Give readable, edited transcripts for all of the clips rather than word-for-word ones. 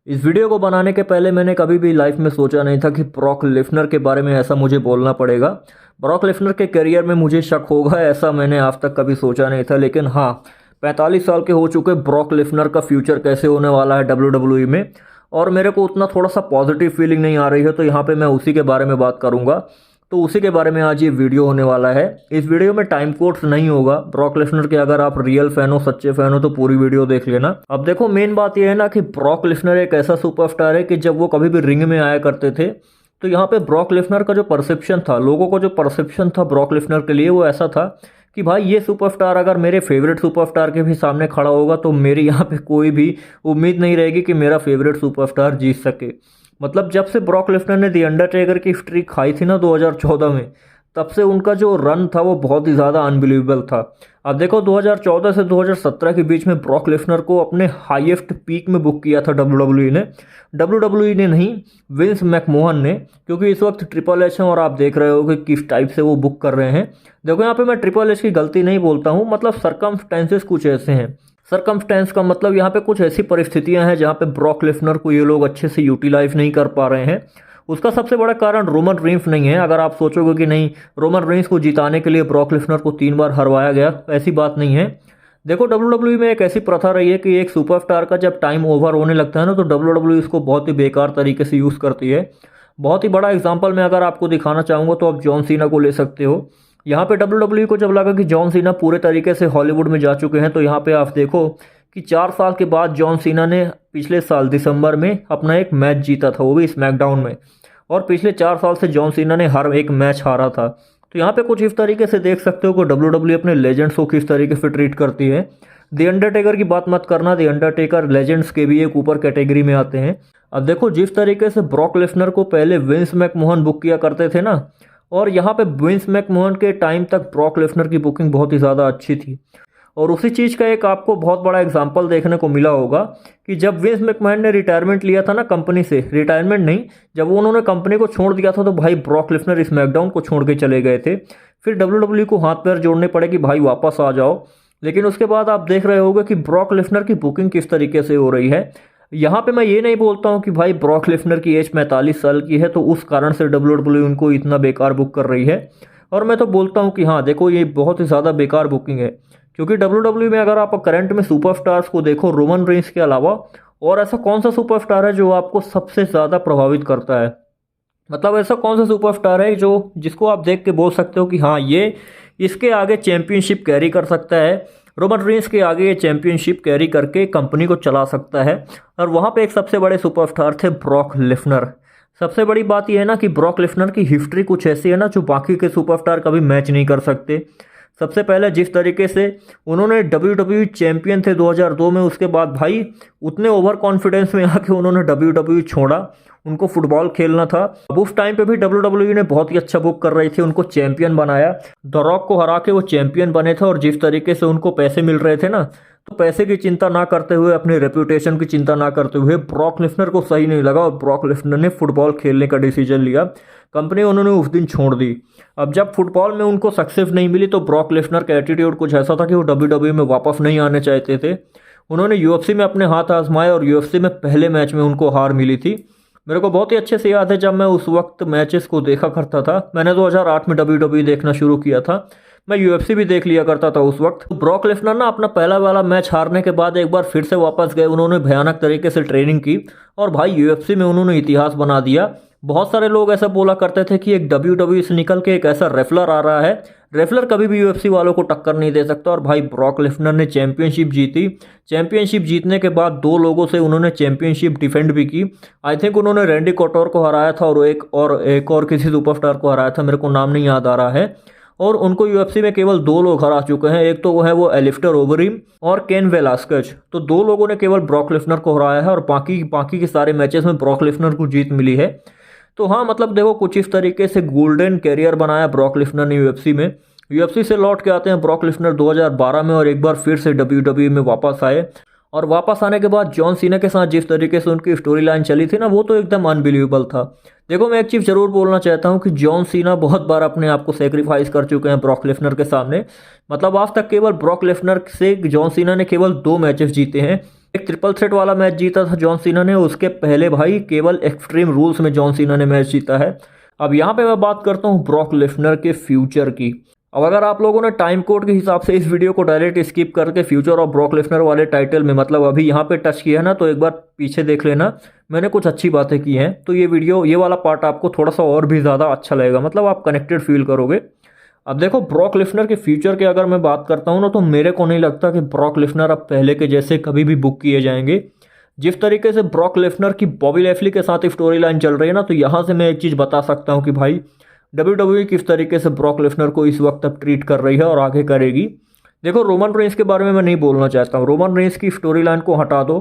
इस वीडियो को बनाने के पहले मैंने कभी भी लाइफ में सोचा नहीं था कि ब्रॉक लेसनर के बारे में ऐसा मुझे बोलना पड़ेगा। ब्रॉक लेसनर के करियर में मुझे शक होगा ऐसा मैंने आज तक कभी सोचा नहीं था। लेकिन हाँ, 45 साल के हो चुके ब्रॉक लेसनर का फ्यूचर कैसे होने वाला है WWE में, और मेरे को उतना थोड़ा सा पॉजिटिव फीलिंग नहीं आ रही है, तो यहाँ पे मैं उसी के बारे में बात करूँगा। तो उसी के बारे में आज ये वीडियो होने वाला है। इस वीडियो में टाइम कोड्स नहीं होगा ब्रॉक लेसनर के। अगर आप रियल फैन हो, सच्चे फैन हो, तो पूरी वीडियो देख लेना। अब देखो, मेन बात यह है ना कि ब्रॉक लेसनर एक ऐसा सुपरस्टार है कि जब वो कभी भी रिंग में आया करते थे तो यहाँ पे ब्रॉक लेसनर का जो परसेप्शन था, लोगों को जो परसेप्शन था ब्रॉक लेसनर के लिए, वो ऐसा था कि भाई ये सुपरस्टार अगर मेरे फेवरेट सुपरस्टार के भी सामने खड़ा होगा तो मेरी यहाँ पे कोई भी उम्मीद नहीं रहेगी कि मेरा फेवरेट सुपरस्टार जीत सके। मतलब जब से ब्रॉक लेसनर ने दी अंडरटेकर की स्ट्रीक खाई थी ना 2014 में, तब से उनका जो रन था वो बहुत ही ज़्यादा अनबिलीवेबल था। अब देखो, 2014 से 2017 के बीच में ब्रॉक लेसनर को अपने हाईएस्ट पीक में बुक किया था WWE ने। WWE ने नहीं, विंस मैकमोहन ने, क्योंकि इस वक्त ट्रिपल एच है और आप देख रहे हो कि किस टाइप से वो बुक कर रहे हैं। देखो, यहाँ पे मैं ट्रिपल एच की गलती नहीं बोलता हूँ, मतलब सरकमस्टेंसेस कुछ ऐसे हैं। सरकमस्टेंस का मतलब यहाँ पे कुछ ऐसी परिस्थितियां हैं जहाँ पे ब्रॉक लेसनर को ये लोग अच्छे से यूटिलाइज नहीं कर पा रहे हैं। उसका सबसे बड़ा कारण रोमन रेंस नहीं है। अगर आप सोचोगे कि नहीं, रोमन रेंस को जिताने के लिए ब्रॉक लेसनर को 3 बार हरवाया गया, ऐसी बात नहीं है। देखो, WWE में एक ऐसी प्रथा रही है कि एक सुपरस्टार का जब टाइम ओवर होने लगता है ना, तो WWE इसको बहुत ही बेकार तरीके से यूज़ करती है। बहुत ही बड़ा एग्जाम्पल मैं अगर आपको दिखाना चाहूँगा तो आप जॉन सीना को ले सकते हो। यहाँ पे WWE को जब लगा कि जॉन सीना पूरे तरीके से हॉलीवुड में जा चुके हैं, तो यहाँ पे आप देखो कि 4 साल के बाद जॉन सीना ने पिछले साल दिसंबर में अपना एक मैच जीता था, वो भी स्मैकडाउन में। और पिछले 4 साल से जॉन सीना ने हर एक मैच हारा था। तो यहाँ पे कुछ इस तरीके से देख सकते हो कि WWE अपने लेजेंड्स को किस तरीके से ट्रीट करती है। द अंडरटेकर की बात मत करना, द अंडरटेकर लेजेंड्स के भी एक ऊपर कैटेगरी में आते हैं। अब देखो, जिस तरीके से ब्रॉक लेसनर को पहले विंस मैकमोहन बुक किया करते थे ना, और यहाँ पे विंस मैकमोहन के टाइम तक ब्रॉक लेसनर की बुकिंग बहुत ही ज़्यादा अच्छी थी। और उसी चीज़ का एक आपको बहुत बड़ा एग्जांपल देखने को मिला होगा कि जब विंस मैकमोहन ने रिटायरमेंट लिया था ना कंपनी से, रिटायरमेंट नहीं, जब उन्होंने कंपनी को छोड़ दिया था, तो भाई ब्रॉक लेसनर स्मैकडाउन को छोड़ के चले गए थे। फिर WWE को हाथ पैर जोड़ने पड़े कि भाई वापस आ जाओ। लेकिन उसके बाद आप देख रहे होगे कि ब्रॉक लेसनर की बुकिंग किस तरीके से हो रही है। यहाँ पे मैं ये नहीं बोलता हूँ कि भाई ब्रॉक लेसनर की एज 45 साल की है तो उस कारण से WWE उनको इतना बेकार बुक कर रही है। और मैं तो बोलता हूँ कि हाँ देखो, ये बहुत ही ज़्यादा बेकार बुकिंग है, क्योंकि WWE में अगर आप करंट में सुपरस्टार्स को देखो, रोमन रेंस के अलावा और ऐसा कौन सा सुपरस्टार है जो आपको सबसे ज़्यादा प्रभावित करता है? मतलब ऐसा कौन सा सुपरस्टार है जो जिसको आप देख के बोल सकते हो कि हाँ, ये इसके आगे चैंपियनशिप कैरी कर सकता है, रोमन रेंस के आगे ये चैंपियनशिप कैरी करके कंपनी को चला सकता है। और वहाँ पे एक सबसे बड़े सुपरस्टार थे ब्रॉक लेसनर। सबसे बड़ी बात यह है ना कि ब्रॉक लेसनर की हिस्ट्री कुछ ऐसी है ना जो बाकी के सुपरस्टार कभी मैच नहीं कर सकते। सबसे पहले जिस तरीके से उन्होंने WWE चैंपियन थे 2002 में, उसके बाद भाई उतने ओवर कॉन्फिडेंस में आके उन्होंने WWE छोड़ा, उनको फुटबॉल खेलना था। अब उस टाइम पे भी WWE ने बहुत ही अच्छा बुक कर रही थी, उनको चैंपियन बनाया, द रॉक को हरा के वो चैंपियन बने थे। और जिस तरीके से उनको पैसे मिल रहे थे ना, तो पैसे की चिंता ना करते हुए, अपने रेपुटेशन की चिंता ना करते हुए, ब्रॉक लेसनर को सही नहीं लगा और ब्रॉक लेसनर ने फुटबॉल खेलने का डिसीजन लिया। कंपनी उन्होंने उस दिन छोड़ दी। अब जब फुटबॉल में उनको सक्सेस नहीं मिली तो ब्रॉक लेसनर का एटीट्यूड कुछ ऐसा था कि वो WWE में वापस नहीं आने चाहते थे। उन्होंने UFC में अपने हाथ आजमाए और UFC में पहले मैच में उनको हार मिली थी। मेरे को बहुत ही अच्छे से याद है, जब मैं उस वक्त मैचेस को देखा करता था, मैंने 2008 में WWE देखना शुरू किया था, मैं UFC भी देख लिया करता था उस वक्त। ब्रॉक लेसनर ना अपना पहला वाला मैच हारने के बाद एक बार फिर से वापस गए, उन्होंने भयानक तरीके से ट्रेनिंग की और भाई UFC में उन्होंने इतिहास बना दिया। बहुत सारे लोग ऐसा बोला करते थे कि एक WWE से निकल के एक ऐसा रेफलर आ रहा है, रेफलर कभी भी UFC वालों को टक्कर नहीं दे सकता। और भाई ब्रॉक लेसनर ने चैंपियनशिप जीती। चैंपियनशिप जीतने के बाद 2 लोगों से उन्होंने चैंपियनशिप डिफेंड भी की। आई थिंक उन्होंने रैंडी कोटोर को हराया था और एक और किसी सुपरस्टार को हराया था, मेरे को नाम नहीं याद आ रहा है। और उनको UFC में केवल 2 लोग हरा चुके हैं, एक तो वो है वो एलिस्टर ओवरीम और केन वेलास्केज। तो 2 लोगों ने केवल ब्रॉक लेसनर को हराया है और बाकी के सारे मैचेस में ब्रॉक लेसनर को जीत मिली है। तो हाँ, मतलब देखो, कुछ इस तरीके से गोल्डन कैरियर बनाया ब्रॉक लेसनर ने UFC में। UFC से लौट के आते हैं ब्रॉक लेसनर 2012 में और एक बार फिर से WWE में वापस आए। और वापस आने के बाद जॉन सीना के साथ जिस तरीके से उनकी स्टोरी लाइन चली थी ना, वो तो एकदम अनबिलीवेबल था। देखो, मैं एक चीज़ जरूर बोलना चाहता हूँ कि जॉन सीना बहुत बार अपने आप को सेक्रीफाइस कर चुके हैं ब्रॉक लेसनर के सामने। मतलब आज तक केवल ब्रॉक लेसनर से जॉन सीना ने केवल 2 मैचेस जीते हैं, एक ट्रिपल थ्रेट वाला मैच जीता था जॉन सीना ने, उसके पहले भाई केवल एक्सट्रीम रूल्स में जॉन सीना ने मैच जीता है। अब यहाँ पे मैं बात करता हूँ ब्रॉक लेसनर के फ्यूचर की। अब अगर आप लोगों ने टाइम कोड के हिसाब से इस वीडियो को डायरेक्ट स्किप करके फ्यूचर ऑफ ब्रॉक लेसनर वाले टाइटल में मतलब अभी यहाँ पे टच किया है ना, तो एक बार पीछे देख लेना, मैंने कुछ अच्छी बातें की हैं। तो ये वाला पार्ट आपको थोड़ा सा और भी ज़्यादा अच्छा लगेगा, मतलब आप कनेक्टेड फील करोगे। अब देखो ब्रॉक लेसनर के फ्यूचर की अगर मैं बात करता हूँ ना, तो मेरे को नहीं लगता कि ब्रॉक लेसनर अब पहले के जैसे कभी भी बुक किए जाएंगे। जिस तरीके से ब्रॉक लेसनर की बॉबी लैशली के साथ स्टोरी लाइन चल रही है ना, तो यहाँ से मैं एक चीज़ बता सकता हूँ कि भाई WWE किस तरीके से ब्रॉक लेसनर को इस वक्त अब ट्रीट कर रही है और आगे करेगी। देखो रोमन रेंस के बारे में मैं नहीं बोलना चाहता हूँ, रोमन रेंस की स्टोरी लाइन को हटा दो।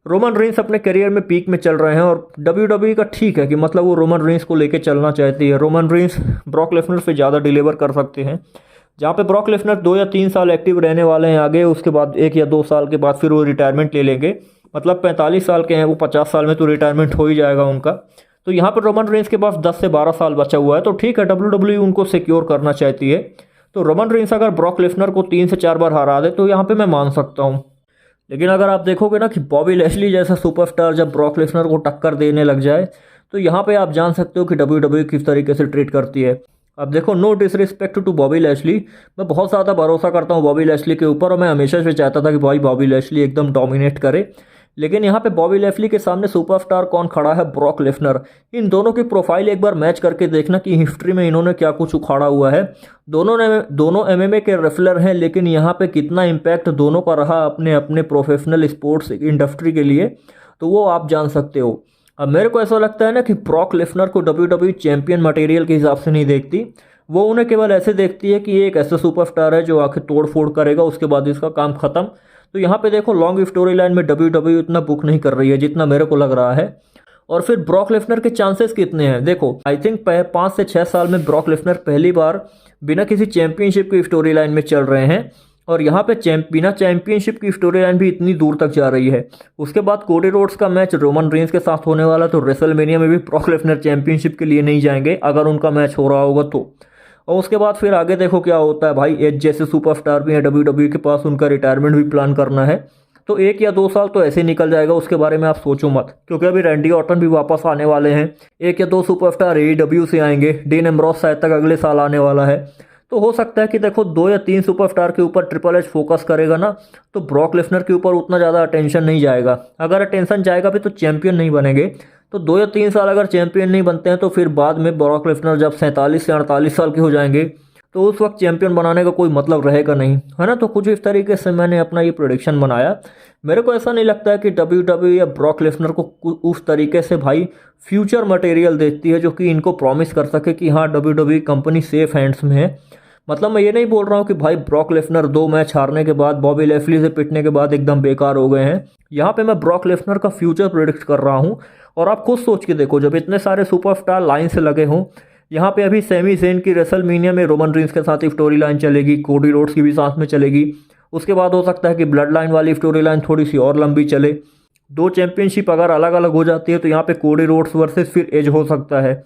रोमन रेंस अपने करियर में पीक में चल रहे हैं और WWE का ठीक है कि मतलब वो रोमन रेंस को लेके चलना चाहती है। रोमन रेंस ब्रॉक लेसनर से ज़्यादा डिलीवर कर सकते हैं। जहाँ पे ब्रॉक लेसनर 2 या 3 साल एक्टिव रहने वाले हैं आगे, उसके बाद 1 या 2 साल के बाद फिर वो रिटायरमेंट ले लेंगे। मतलब 45 साल के हैं वो, 50 साल में तो रिटायरमेंट हो ही जाएगा उनका। तो यहाँ पर रोमन रेंस के पास 10 से 12 साल बचा हुआ है, तो ठीक है WWE उनको सिक्योर करना चाहती है। तो रोमन रेंस अगर ब्रॉक लेसनर को 3 से 4 बार हरा दे तो यहाँ पे मैं मान सकता हूँ। लेकिन अगर आप देखोगे ना कि बॉबी लैशली जैसा सुपरस्टार जब ब्रॉक लेसनर को टक्कर देने लग जाए, तो यहाँ पे आप जान सकते हो कि WWE किस तरीके से ट्रीट करती है। अब देखो no disrespect to Bobby Lashley, मैं बहुत ज़्यादा भरोसा करता हूँ बॉबी लैशली के ऊपर और मैं हमेशा से चाहता था कि भाई बॉबी लैशली एकदम डोमिनेट करे। लेकिन यहाँ पे बॉबी लैशली के सामने सुपरस्टार कौन खड़ा है, ब्रॉक लेसनर। इन दोनों की प्रोफाइल एक बार मैच करके देखना कि हिस्ट्री में इन्होंने क्या कुछ उखाड़ा हुआ है। दोनों MMA के रेसलर हैं, लेकिन यहाँ पे कितना इम्पैक्ट दोनों का रहा अपने अपने प्रोफेशनल स्पोर्ट्स इंडस्ट्री के लिए, तो वो आप जान सकते हो। अब मेरे को ऐसा लगता है ना कि ब्रॉक लेसनर को WWE चैंपियन मटेरियल के हिसाब से नहीं देखती, वो उन्हें केवल ऐसे देखती है कि ये एक ऐसा सुपरस्टार है जो आके तोड़ फोड़ करेगा, उसके बाद इसका काम खत्म। तो यहाँ पे देखो लॉन्ग स्टोरी लाइन में WWE उतना बुक नहीं कर रही है जितना मेरे को लग रहा है। और फिर ब्रॉक लेसनर के चांसेस कितने हैं, देखो आई थिंक 5 से 6 साल में ब्रॉक लेसनर पहली बार बिना किसी चैंपियनशिप की स्टोरी लाइन में चल रहे हैं। और यहाँ पे बिना चैंपियनशिप की स्टोरी लाइन भी इतनी दूर तक जा रही है। उसके बाद कोडी रोड्स का मैच रोमन रेंस के साथ होने वाला, तो रेसलमेनिया में भी ब्रॉक लेसनर चैंपियनशिप के लिए नहीं जाएंगे अगर उनका मैच हो रहा होगा तो। और उसके बाद फिर आगे देखो क्या होता है भाई, एज जैसे सुपरस्टार भी हैं WWE के पास, उनका रिटायरमेंट भी प्लान करना है। तो 1 या 2 साल तो ऐसे निकल जाएगा, उसके बारे में आप सोचो मत, क्योंकि अभी रैंडी ऑर्टन भी वापस आने वाले हैं। 1 या 2 सुपरस्टार AEW से आएंगे, डीन एम्ब्रोस शायद तक अगले साल आने वाला है। तो हो सकता है कि देखो 2 या 3 सुपरस्टार के ऊपर ट्रिपल एच फोकस करेगा ना, तो ब्रॉक लेसनर के ऊपर उतना ज़्यादा अटेंशन नहीं जाएगा। अगर अटेंशन जाएगा भी तो चैंपियन नहीं बनेंगे। तो 2 या 3 साल अगर चैंपियन नहीं बनते हैं, तो फिर बाद में ब्रॉक लेसनर जब 47 से 48 साल के हो जाएंगे, तो उस वक्त चैंपियन बनाने का कोई मतलब रहेगा नहीं, है ना। तो कुछ इस तरीके से मैंने अपना ये प्रेडिक्शन बनाया। मेरे को ऐसा नहीं लगता है कि WWE या ब्रॉक लेसनर को उस तरीके से भाई फ्यूचर मटेरियल देखती है जो कि इनको प्रॉमिस कर सके कि हाँ WWE कंपनी सेफ हैंड्स में है। मतलब मैं ये नहीं बोल रहा हूँ कि भाई ब्रॉक लेसनर 2 मैच हारने के बाद, बॉबी लैशली से पिटने के बाद एकदम बेकार हो गए हैं। यहाँ पे मैं ब्रॉक लेसनर का फ्यूचर प्रेडिक्ट कर रहा हूँ। और आप खुद सोच के देखो, जब इतने सारे सुपरस्टार लाइन से लगे हों, यहाँ पे अभी सेमी ज़ेन की रेसलमेनिया में रोमन रेंस के साथ स्टोरी लाइन चलेगी, कोडी रोड्स की भी साथ में चलेगी। उसके बाद हो सकता है कि ब्लड लाइन वाली स्टोरी लाइन थोड़ी सी और लंबी चले। 2 चैंपियनशिप अगर अलग अलग हो जाती है, तो यहाँ पे कोडी रोड्स वर्सेस फिर एज हो सकता है,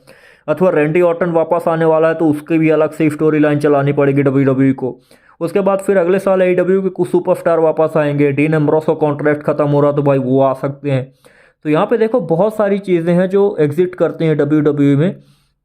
अथवा रैंडी ऑर्टन वापस आने वाला है तो उसकी भी अलग से स्टोरी लाइन चलानी पड़ेगी WWE को। उसके बाद फिर अगले साल AEW के कुछ सुपरस्टार वापस आएंगे, डीन एम्ब्रोस का कॉन्ट्रैक्ट खत्म हो रहा तो भाई वो आ सकते हैं। तो यहाँ पे देखो बहुत सारी चीज़ें हैं जो एग्जिट करती हैं WWE में।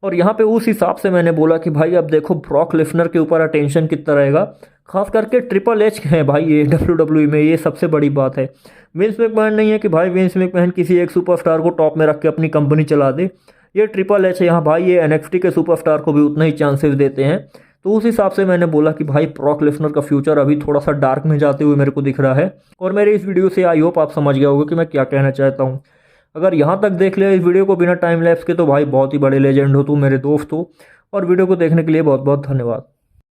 और यहाँ पे उस हिसाब से मैंने बोला कि भाई अब देखो ब्रॉक लेसनर के ऊपर अटेंशन कितना रहेगा, खास करके ट्रिपल एच है भाई ये WWE में, ये सबसे बड़ी बात है। विंस मैकमैन नहीं है कि भाई विंस मैकमैन किसी एक सुपरस्टार को टॉप में रख के अपनी कंपनी चला दे। ये ट्रिपल एच है यहाँ भाई, ये NXT के सुपरस्टार को भी उतना ही चांसेस देते हैं। तो उस हिसाब से मैंने बोला कि भाई ब्रॉक लेसनर का फ्यूचर अभी थोड़ा सा डार्क में जाते हुए मेरे को दिख रहा है। और मेरे इस वीडियो से आई होप आप समझ गया होगा कि मैं क्या कहना चाहता हूँ। अगर यहाँ तक देख लिया इस वीडियो को बिना टाइम लैप्स के, तो भाई बहुत ही बड़े लेजेंड हो तुम, मेरे दोस्त हो। और वीडियो को देखने के लिए बहुत बहुत धन्यवाद।